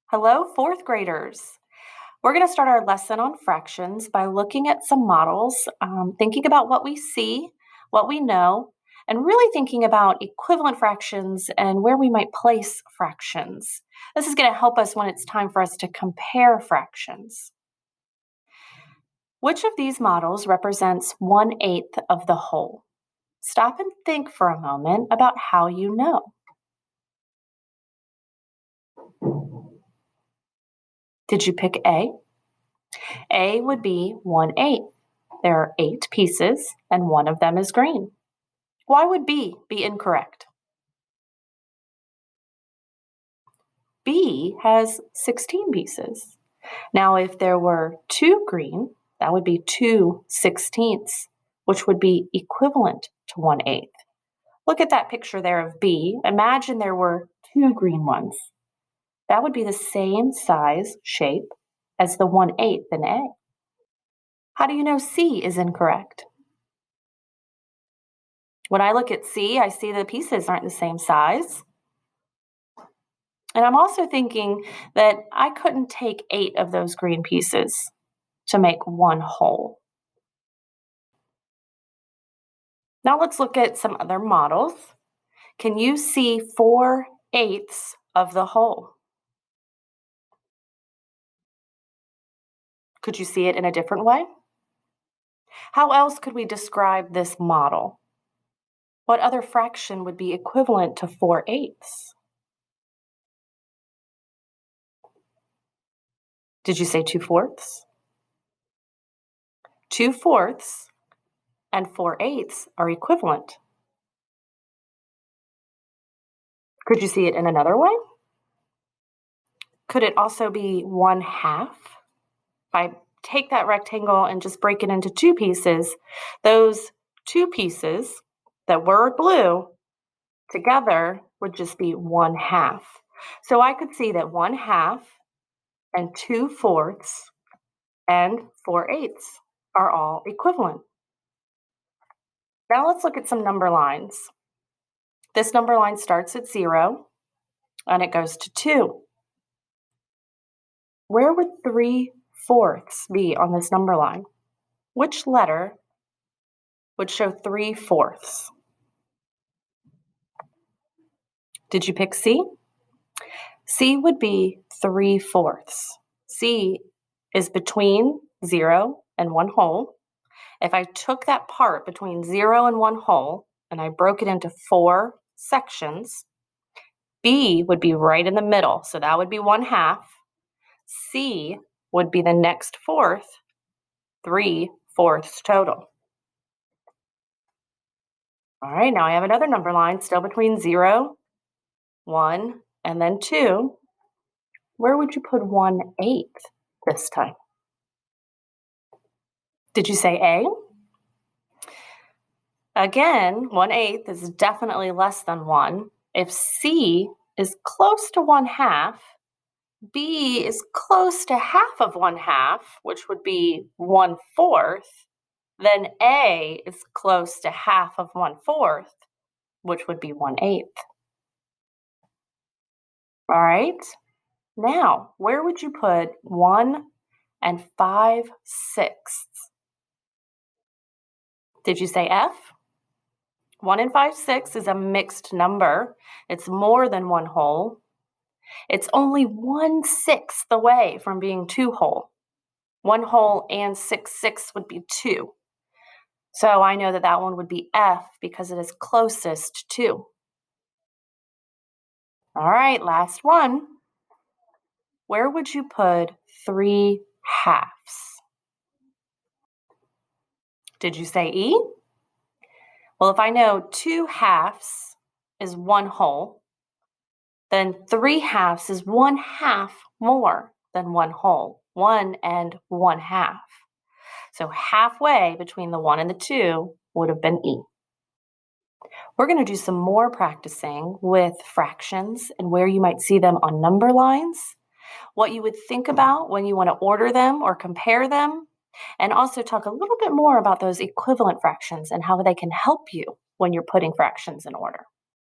Hello, fourth graders. We're going to start our lesson on fractions by looking at some models, thinking about what we see, what we know, and really thinking about equivalent fractions and where we might place fractions. This is going to help us when it's time for us to compare fractions. Which of these models represents 1/8 of the whole? Stop and think for a moment about how you know. Did you pick A? A would be 1/8. There are 8 pieces, and one of them is green. Why would B be incorrect? B has 16 pieces. Now, if there were 2 green, that would be 2/16, which would be equivalent to 1/8. Look at that picture there of B. Imagine there were 2 green ones. That would be the same size, shape as the 1/8 in A. How do you know C is incorrect? When I look at C, I see the pieces aren't the same size. And I'm also thinking that I couldn't take 8 of those green pieces to make one whole. Now let's look at some other models. Can you see 4/8 of the whole? Could you see it in a different way? How else could we describe this model? What other fraction would be equivalent to 4/8? Did you say 2/4? 2/4 and 4/8 are equivalent. Could you see it in another way? Could it also be 1/2? If I take that rectangle and just break it into 2 pieces, those 2 pieces that were blue together would just be 1/2. So I could see that 1/2 and 2/4 and 4/8 are all equivalent. Now let's look at some number lines. This number line starts at 0 and it goes to 2. Where would 3/4 be on this number line? Which letter would show 3/4? Did you pick C? C would be 3/4. C is between 0 and 1 whole. If I took that part between 0 and 1 whole and I broke it into 4 sections, B would be right in the middle, so that would be 1/2. C would be the next fourth, 3/4 total. All right, now I have another number line still between 0, 1, and then 2. Where would you put 1/8 this time? Did you say A? Again, 1/8 is definitely less than 1. If C is close to 1/2, B is close to half of 1/2, which would be 1/4, then A is close to half of 1/4, which would be 1/8. All right, now where would you put 1 and 5/6? Did you say F? 1 and 5/6 is a mixed number. It's more than 1 whole. It's only 1/6 away from being 2 whole. 1 whole and 6/6 would be 2. So I know that that one would be F because it is closest to 2. All right, last one. Where would you put 3/2? Did you say E? Well, if I know 2/2 is 1 whole, then 3/2 is 1/2 more than 1 whole. 1 and 1/2. So halfway between the 1 and the 2 would have been E. We're going to do some more practicing with fractions and where you might see them on number lines, what you would think about when you want to order them or compare them, and also talk a little bit more about those equivalent fractions and how they can help you when you're putting fractions in order.